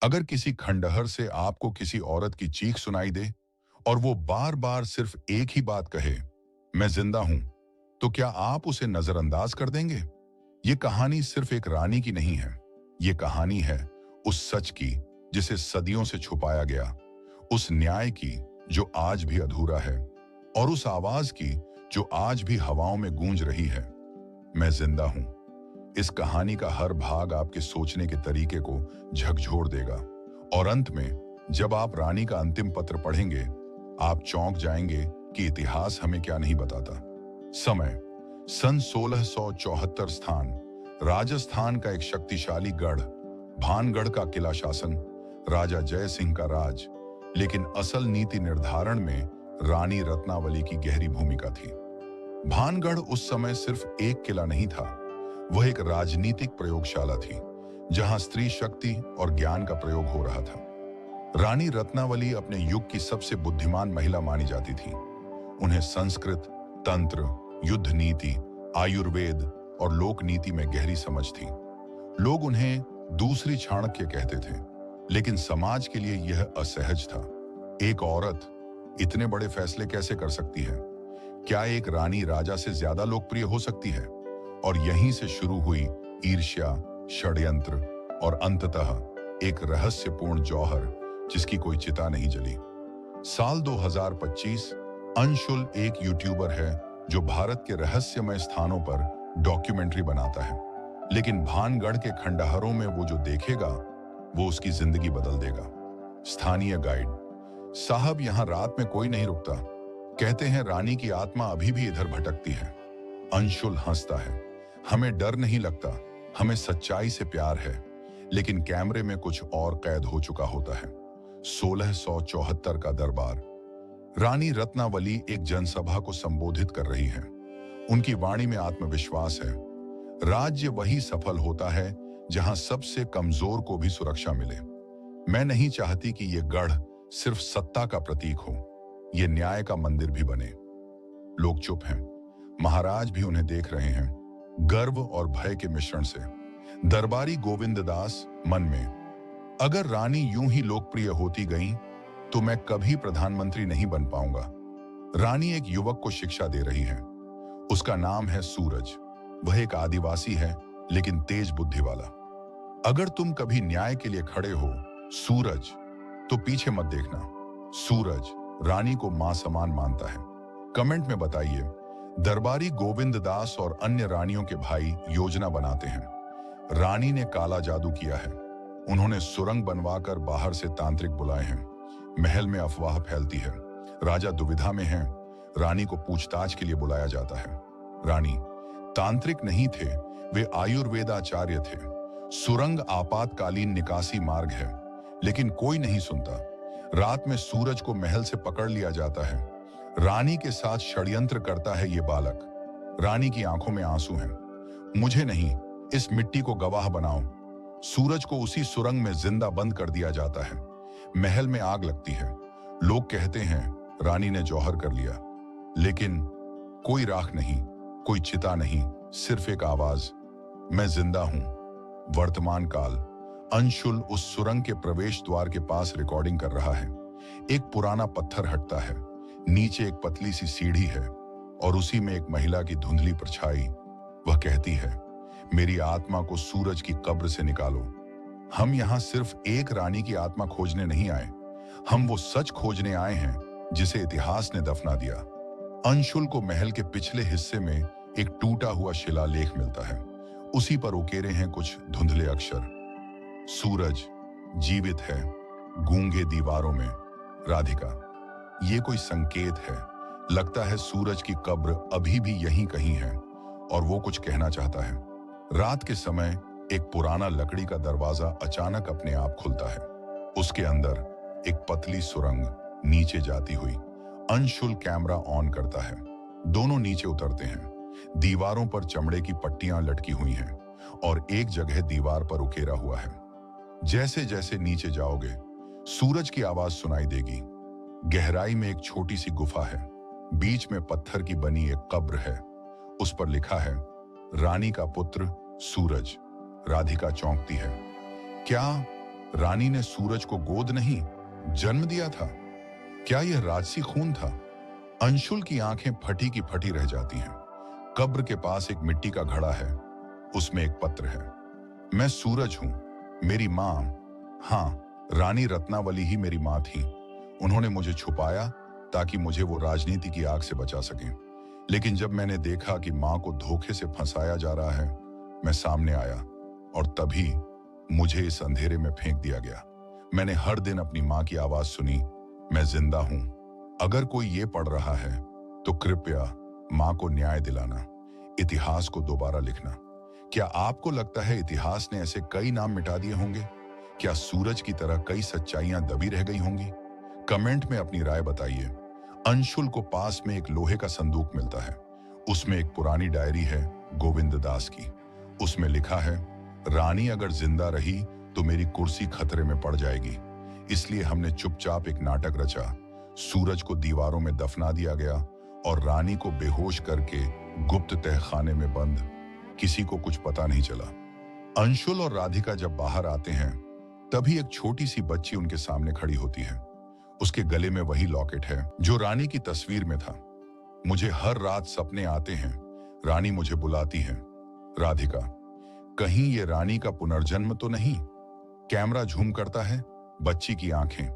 अगर किसी खंडहर से आपको किसी औरत की चीख सुनाई दे और वो बार बार सिर्फ एक ही बात कहे, मैं जिंदा हूं, तो क्या आप उसे नजरअंदाज कर देंगे? ये कहानी सिर्फ एक रानी की नहीं है। ये कहानी है उस सच की जिसे सदियों से छुपाया गया, उस न्याय की जो आज भी अधूरा है, और उस आवाज की जो आज भी हवाओं में गूंज रही है। मैं जिंदा हूं। इस कहानी का हर भाग आपके सोचने के तरीके को झकझोर देगा, और अंत में जब आप रानी का अंतिम पत्र पढ़ेंगे, आप चौंक जाएंगे कि इतिहास हमें क्या नहीं बताता। समय सन 1674। स्थान राजस्थान का एक शक्तिशाली गढ़, भानगढ़ का किला शासन, राजा जय सिंह का राज। लेकिन असल नीति निर्धारण में रानी रत्नावली की गहरी भूमिका थी। भानगढ़ उस समय सिर्फ एक किला नहीं था, वह एक राजनीतिक प्रयोगशाला थी जहां स्त्री शक्ति और ज्ञान का प्रयोग हो रहा था। रानी रत्नावली अपने युग की सबसे बुद्धिमान महिला मानी जाती थी। उन्हें संस्कृत, तंत्र, युद्ध नीति, आयुर्वेद और लोक नीति में गहरी समझ थी। लोग उन्हें दूसरी चाणक्य कहते थे, लेकिन समाज के लिए यह असहज था। एक औरत इतने बड़े फैसले कैसे कर सकती है? क्या एक रानी राजा से ज्यादा लोकप्रिय हो सकती है? और यहीं से शुरू हुई ईर्ष्या, षड्यंत्र और अंततः एक रहस्यपूर्ण जौहर जिसकी कोई चिता नहीं जली। साल 2025। अंशुल एक यूट्यूबर है जो भारत के रहस्यमय स्थानों पर डॉक्यूमेंट्री बनाता है, लेकिन भानगढ़ के खंडहरों में वो जो देखेगा वो उसकी जिंदगी बदल देगा। स्थानीय गाइड साहब, यहाँ रात में कोई नहीं रुकता। कहते हैं रानी की आत्मा अभी भी इधर भटकती है। अंशुल हंसता है। हमें डर नहीं लगता, हमें सच्चाई से प्यार है। लेकिन कैमरे में कुछ और कैद हो चुका होता है। 1674 का दरबार। रानी रत्नावली एक जनसभा को संबोधित कर रही है। उनकी वाणी में आत्मविश्वास है। राज्य वही सफल होता है जहां सबसे कमजोर को भी सुरक्षा मिले। मैं नहीं चाहती कि यह गढ़ सिर्फ सत्ता का प्रतीक हो, यह न्याय का मंदिर भी बने। लोग चुप हैं। महाराज भी उन्हें देख रहे हैं, गर्व और भय के मिश्रण से। दरबारी गोविंद दास मन में, अगर रानी यूं ही लोकप्रिय होती गई तो मैं कभी प्रधानमंत्री नहीं बन पाऊंगा। रानी एक युवक को शिक्षा दे रही है। उसका नाम है सूरज। वह एक आदिवासी है, लेकिन तेज बुद्धि वाला। अगर तुम कभी न्याय के लिए खड़े हो सूरज, तो पीछे मत देखना। सूरज रानी को मां समान मानता है। कमेंट में बताइए। दरबारी गोविंद दास और अन्य रानियों के भाई योजना बनाते हैं। रानी ने काला जादू किया है। उन्होंने सुरंग बनवाकर बाहर से तांत्रिक बुलाए हैं। महल में अफवाह फैलती है। राजा दुविधा में है। रानी को पूछताछ के लिए बुलाया जाता है। रानी तांत्रिक नहीं थे, वे आयुर्वेदाचार्य थे। सुरंग आपातकालीन निकासी मार्ग है, लेकिन कोई नहीं सुनता। रात में सूरज को महल से पकड़ लिया जाता है। रानी के साथ षड्यंत्र करता है ये बालक। रानी की आंखों में आंसू हैं। मुझे नहीं, इस मिट्टी को गवाह बनाओ। सूरज को उसी सुरंग में जिंदा बंद कर दिया जाता है। महल में आग लगती है। लोग कहते हैं रानी ने जौहर कर लिया, लेकिन कोई राख नहीं, कोई चिता नहीं, सिर्फ एक आवाज, मैं जिंदा हूं। वर्तमान काल। अंशुल उस सुरंग के प्रवेश द्वार के पास रिकॉर्डिंग कर रहा है। एक पुराना पत्थर हटता है। नीचे एक पतली सी सीढ़ी है और उसी में एक महिला की धुंधली परछाई। वह कहती है, मेरी आत्मा को सूरज की कब्र से निकालो। हम यहाँ सिर्फ एक रानी की आत्मा खोजने नहीं आए, हम वो सच खोजने आए हैं जिसे इतिहास ने दफना दिया। अंशुल को महल के पिछले हिस्से में एक टूटा हुआ शिलालेख मिलता है। उसी पर उकेरे हैं कुछ धुंधले अक्षर। सूरज जीवित है, गूंगे दीवारों में। राधिका। ये कोई संकेत है। लगता है सूरज की कब्र अभी भी यहीं कहीं है और वो कुछ कहना चाहता है। रात के समय एक पुराना लकड़ी का दरवाजा अचानक अपने आप खुलता है। उसके अंदर एक पतली सुरंग नीचे जाती हुई। अंशुल कैमरा ऑन करता है। दोनों नीचे उतरते हैं। दीवारों पर चमड़े की पट्टियां लटकी हुई हैं और एक जगह दीवार पर उकेरा हुआ है। जैसे जैसे नीचे जाओगे, सूरज की आवाज सुनाई देगी। गहराई में एक छोटी सी गुफा है। बीच में पत्थर की बनी एक कब्र है। उस पर लिखा है, रानी का पुत्र सूरज। राधिका चौंकती है। क्या रानी ने सूरज को गोद नहीं, जन्म दिया था? क्या यह राजसी खून था? अंशुल की आंखें फटी की फटी रह जाती हैं। कब्र के पास एक मिट्टी का घड़ा है, उसमें एक पत्र है। मैं सूरज हूं, मेरी मां, हाँ, रानी रत्नावली ही मेरी मां थी। उन्होंने मुझे छुपाया ताकि मुझे वो राजनीति की आग से बचा सकें। लेकिन जब मैंने देखा कि मां को धोखे से फंसाया जा रहा है, मैं सामने आया और तभी मुझे इस अंधेरे में फेंक दिया गया। मैंने हर दिन अपनी मां की आवाज सुनी, मैं जिंदा हूं। अगर कोई ये पढ़ रहा है तो कृपया मां को न्याय दिलाना, इतिहास को दोबारा लिखना। क्या आपको लगता है इतिहास ने ऐसे कई नाम मिटा दिए होंगे? क्या सूरज की तरह कई सच्चाइयां दबी रह गई होंगी? कमेंट में अपनी राय बताइए। अंशुल को पास में एक लोहे का संदूक मिलता है। उसमें एक पुरानी डायरी है, गोविंद दास की। उसमें लिखा है, रानी अगर जिंदा रही तो मेरी कुर्सी खतरे में पड़ जाएगी। इसलिए हमने चुपचाप एक नाटक रचा। सूरज को दीवारों में दफना दिया गया और रानी को बेहोश करके गुप्त तहखाने में बंद। किसी को कुछ पता नहीं चला। अंशुल और राधिका जब बाहर आते हैं, तभी एक छोटी सी बच्ची उनके सामने खड़ी होती है। उसके गले में वही लॉकेट है जो रानी की तस्वीर में था। मुझे हर रात सपने आते हैं, रानी मुझे बुलाती है। राधिका, कहीं ये रानी का पुनर्जन्म तो नहीं? कैमरा झूम करता है, बच्ची की आंखें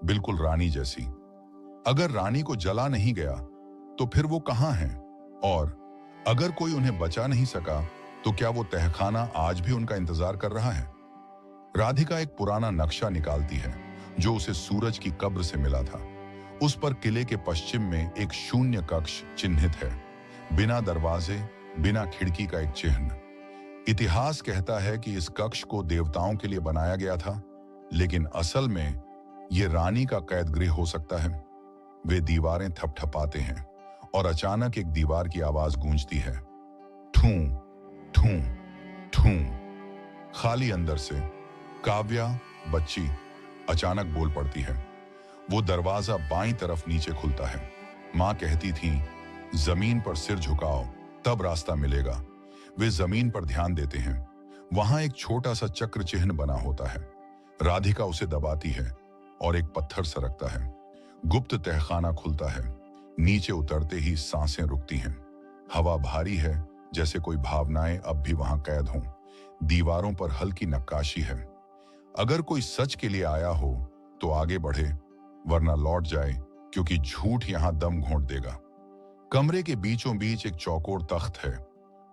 बिल्कुल रानी जैसी। अगर रानी को जला नहीं गया तो फिर वो कहां हैं? और अगर कोई उन्हें बचा नहीं सका तो क्या वो तहखाना आज भी उनका इंतजार कर रहा है? राधिका एक पुराना नक्शा निकालती है जो उसे सूरज की कब्र से मिला था। उस पर किले के पश्चिम में एक शून्य कक्ष चिन्हित है, बिना दरवाजे, बिना खिड़की का एक चिन्ह। इतिहास कहता है कि इस कक्ष को देवताओं के लिए बनाया गया था, लेकिन असल में यह रानी का कैद गृह हो सकता है। वे दीवारें थपथपाते हैं और अचानक एक दीवार की आवाज गूंजती है, ठू ठू ठू। खाली अंदर से। काव्या, बच्ची, अचानक बोल पड़ती है। वो दरवाजा बाईं तरफ नीचे खुलता है। मां कहती थी, जमीन पर सिर झुकाओ, तब रास्ता मिलेगा। वे जमीन पर ध्यान देते हैं। वहां एक छोटा सा चक्र चिन्ह बना होता है। राधिका उसे दबाती है और एक पत्थर सरकता है। गुप्त तहखाना खुलता है। नीचे उतरते ही सांसें रुकती हैं। हवा भारी है, जैसे कोई भावनाएं अब भी वहां कैद हों। दीवारों पर हल्की नक्काशी है। अगर कोई सच के लिए आया हो तो आगे बढ़े, वरना लौट जाए, क्योंकि झूठ यहां दम घोंट देगा। कमरे के बीचों बीच एक चौकोर तख्त है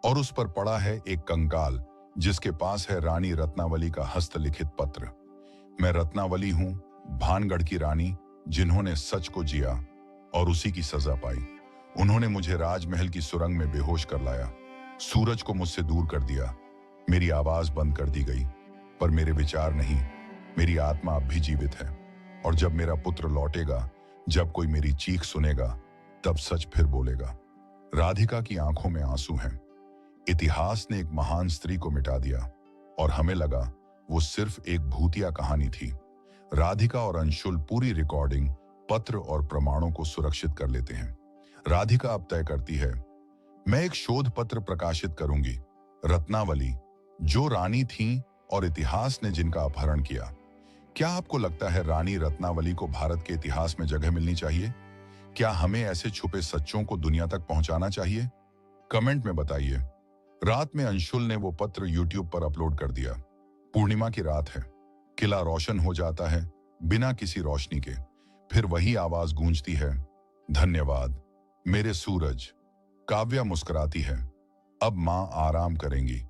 और उस पर पड़ा है एक कंकाल, जिसके पास है रानी रत्नावली का हस्तलिखित पत्र। मैं रत्नावली हूं, भानगढ़ की रानी, जिन्होंने सच को जिया और उसी की सजा पाई। उन्होंने मुझे राजमहल की सुरंग में बेहोश कर लाया, सूरज को मुझसे दूर कर दिया। मेरी आवाज बंद कर दी गई, पर मेरे विचार नहीं। मेरी आत्मा अब भी जीवित है और जब मेरा पुत्र लौटेगा, जब कोई मेरी चीख सुनेगा, तब सच फिर बोलेगा। राधिका की आंखों में आंसू हैं। इतिहास ने एक महान स्त्री को मिटा दिया और हमें लगा वो सिर्फ एक भूतिया कहानी थी। राधिका और अंशुल पूरी रिकॉर्डिंग, पत्र और प्रमाणों को सुरक्षित कर लेते हैं। राधिका अब तय करती है, मैं एक शोध पत्र प्रकाशित करूंगी। रत्नावली, जो रानी थी और इतिहास ने जिनका अपहरण किया। क्या आपको लगता है रानी रत्नावली को भारत के इतिहास में जगह मिलनी चाहिए? क्या हमें ऐसे छुपे सच्चों को दुनिया तक पहुंचाना चाहिए? कमेंट में बताइए। रात में अंशुल ने वो पत्र यूट्यूब पर अपलोड कर दिया। पूर्णिमा की रात है। किला रोशन हो जाता है बिना किसी रोशनी के। फिर वही आवाज गूंजती है, धन्यवाद मेरे सूरज। काव्या मुस्कुराती है, अब मां आराम करेंगी।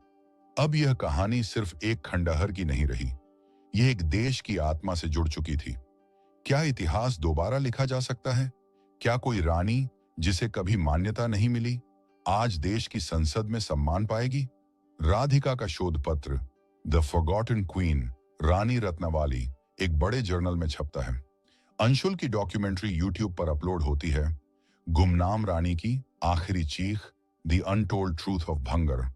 अब यह कहानी सिर्फ एक खंडहर की नहीं रही, यह एक देश की आत्मा से जुड़ चुकी थी। क्या इतिहास दोबारा लिखा जा सकता है? क्या कोई रानी जिसे कभी मान्यता नहीं मिली, आज देश की संसद में सम्मान पाएगी? राधिका का शोध पत्र, द फॉरगॉटन क्वीन, रानी रत्नावली, एक बड़े जर्नल में छपता है। अंशुल की डॉक्यूमेंट्री यूट्यूब पर अपलोड होती है, गुमनाम रानी की आखिरी चीख, the untold truth of bhangar.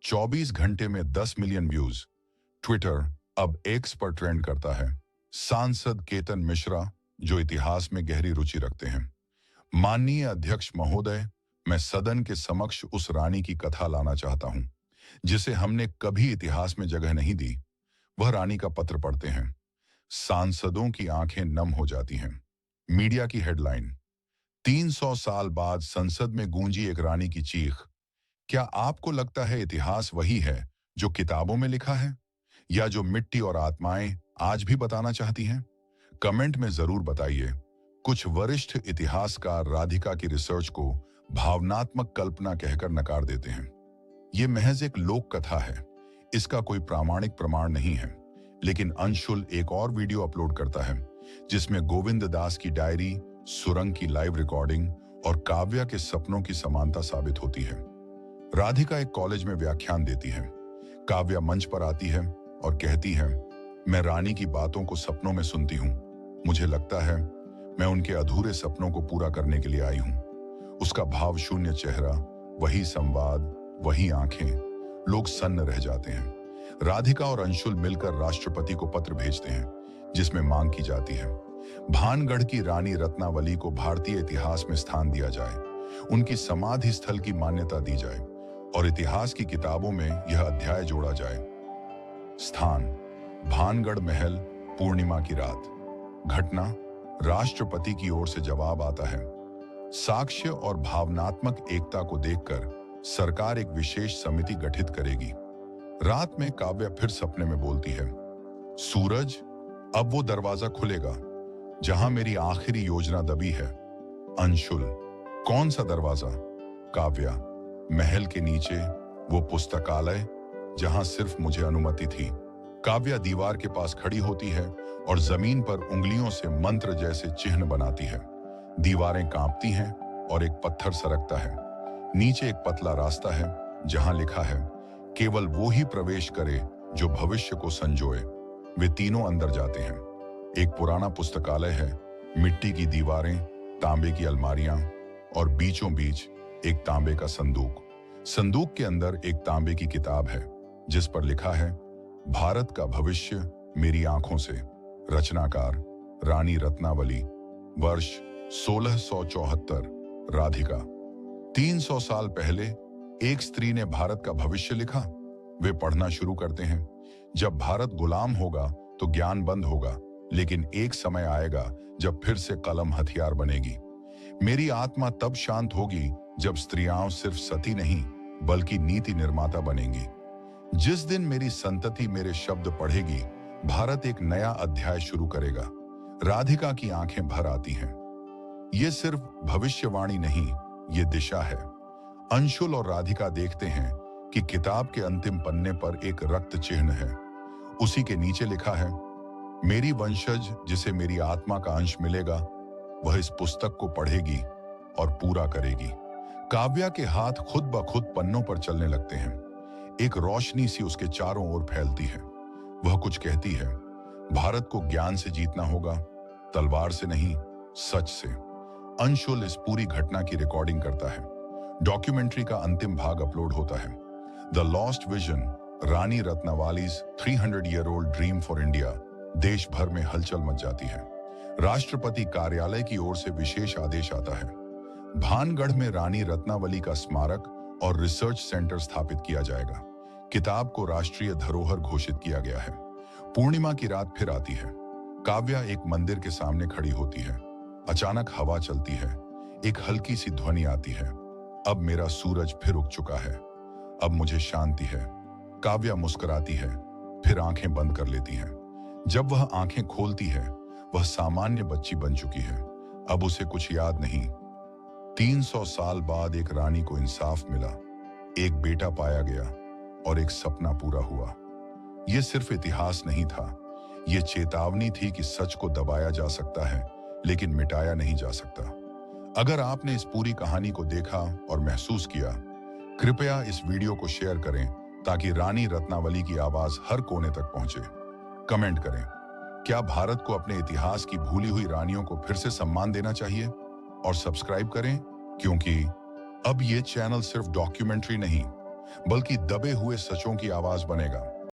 24 घंटे में 10 मिलियन व्यूज। ट्विटर अब एक्स पर ट्रेंड करता है। सांसद केतन मिश्रा, जो इतिहास में गहरी रुचि रखते हैं, माननीय अध्यक्ष महोदय, मैं सदन के समक्ष उस रानी की कथा लाना चाहता हूं जिसे हमने कभी इतिहास में जगह नहीं दी। वह रानी का पत्र पढ़ते हैं। सांसदों की आंखें नम हो जाती हैं। मीडिया की हेडलाइन, 300 साल बाद संसद में गूंजी एक रानी की चीख। क्या आपको लगता है इतिहास वही है जो किताबों में लिखा है, या जो मिट्टी और आत्माएं आज भी बताना चाहती हैं? कमेंट में जरूर बताइए। कुछ वरिष्ठ इतिहासकार राधिका की रिसर्च को भावनात्मक कल्पना कहकर नकार देते हैं। ये महज एक लोक कथा है, इसका कोई प्रामाणिक प्रमाण नहीं है। लेकिन अंशुल एक और वीडियो अपलोड करता है जिसमें गोविंद दास की डायरी, सुरंग की लाइव रिकॉर्डिंग और काव्या के सपनों की समानता साबित होती है। राधिका एक कॉलेज में व्याख्यान देती है। काव्या मंच पर आती है और कहती है, मैं रानी की बातों को सपनों में सुनती हूँ। मुझे लगता है मैं उनके अधूरे सपनों को पूरा करने के लिए आई हूँ। उसका भाव शून्य चेहरा, वही संवाद, वही आंखें, लोग सन्न रह जाते हैं। राधिका और अंशुल मिलकर राष्ट्रपति को पत्र भेजते हैं जिसमें मांग की जाती है, भानगढ़ की रानी रत्नावली को भारतीय इतिहास में स्थान दिया जाए, उनकी समाधि स्थल की मान्यता दी जाए और इतिहास की किताबों में यह अध्याय जोड़ा जाए। स्थान, भानगढ़ महल, पूर्णिमा की रात। घटना, राष्ट्रपति की ओर से जवाब आता है। साक्ष्य और भावनात्मक एकता को देखकर सरकार एक विशेष समिति गठित करेगी। रात में काव्या फिर सपने में बोलती है, सूरज, अब वो दरवाजा खुलेगा जहां मेरी आखिरी योजना दबी है। अंशुल, कौन सा दरवाजा? काव्या, महल के नीचे वो पुस्तकालय जहां सिर्फ मुझे अनुमति थी। काव्या दीवार के पास खड़ी होती है और जमीन पर उंगलियों से मंत्र जैसे चिन्ह बनाती है। दीवारें कांपती हैं और एक पत्थर सरकता है। नीचे एक पतला रास्ता है जहां लिखा है, केवल वो ही प्रवेश करे जो भविष्य को संजोए। वे तीनों अंदर जाते हैं। एक पुराना पुस्तकालय है, मिट्टी की दीवारें, तांबे की अलमारियां और बीचों बीच एक तांबे का संदूक। संदूक के अंदर एक तांबे की किताब है जिस पर लिखा है, भारत का भविष्य मेरी आंखों से। रचनाकार रानी रत्नावली। वर्ष 1674। राधिका। 300 साल पहले एक स्त्री ने भारत का भविष्य लिखा। वे पढ़ना शुरू करते हैं, जब भारत गुलाम होगा तो ज्ञान बंद होगा, लेकिन एक समय आएगा जब फिर से कलम हथियार बनेगी। मेरी आत्मा तब शांत होगी जब स्त्रियां सिर्फ सती नहीं बल्कि नीति निर्माता बनेंगी। जिस दिन मेरी संतति मेरे शब्द पढ़ेगी, भारत एक नया अध्याय शुरू करेगा। राधिका की आंखें भर आती हैं। ये सिर्फ भविष्यवाणी नहीं, ये दिशा है। अंशुल और राधिका देखते हैं कि किताब के अंतिम पन्ने पर एक रक्त चिन्ह है। उसी के नीचे लिखा है, मेरी वंशज जिसे मेरी आत्मा का अंश मिलेगा, वह इस पुस्तक को पढ़ेगी और पूरा करेगी। काव्या के हाथ खुद ब खुद पन्नों पर चलने लगते हैं। एक रोशनी सी उसके चारों ओर फैलती है। वह कुछ कहती है, भारत को ज्ञान से जीतना होगा, तलवार से नहीं, सच से। अंशुल इस पूरी घटना की रिकॉर्डिंग करता है। डॉक्यूमेंट्री का अंतिम भाग अपलोड होता है। The lost vision, Rani Ratnavali's 300 year old dream for India. देश भर में हलचल मच जाती है। राष्ट्रपति कार्यालय की ओर से विशेष आदेश आता है। भानगढ़ में रानी रत्नावली का स्मारक और रिसर्च सेंटर स्थापित किया जाएगा। किताब को राष्ट्रीय धरोहर घोषित किया गया है। पूर्णिमा की रात फिर आती है। काव्या एक मंदिर के सामने खड़ी होती है। अचानक हवा चलती है। एक हल्की सी ध्वनि आती है, अब मेरा सूरज फिर उग चुका है, अब मुझे शांति है। काव्या मुस्कुराती है, फिर आंखें बंद कर लेती है। जब वह आंखें खोलती है, वह सामान्य बच्ची बन चुकी है। अब उसे कुछ याद नहीं। 300 साल बाद एक रानी को इंसाफ मिला, एक बेटा पाया गया और एक सपना पूरा हुआ। यह सिर्फ इतिहास नहीं था, यह चेतावनी थी कि सच को दबाया जा सकता है लेकिन मिटाया नहीं जा सकता। अगर आपने इस पूरी कहानी को देखा और महसूस किया, कृपया इस वीडियो को शेयर करें ताकि रानी रत्नावली की आवाज हर कोने तक पहुंचे। कमेंट करें, क्या भारत को अपने इतिहास की भूली हुई रानियों को फिर से सम्मान देना चाहिए? और सब्सक्राइब करें, क्योंकि अब ये चैनल सिर्फ डॉक्यूमेंट्री नहीं बल्कि दबे हुए सचों की आवाज बनेगा।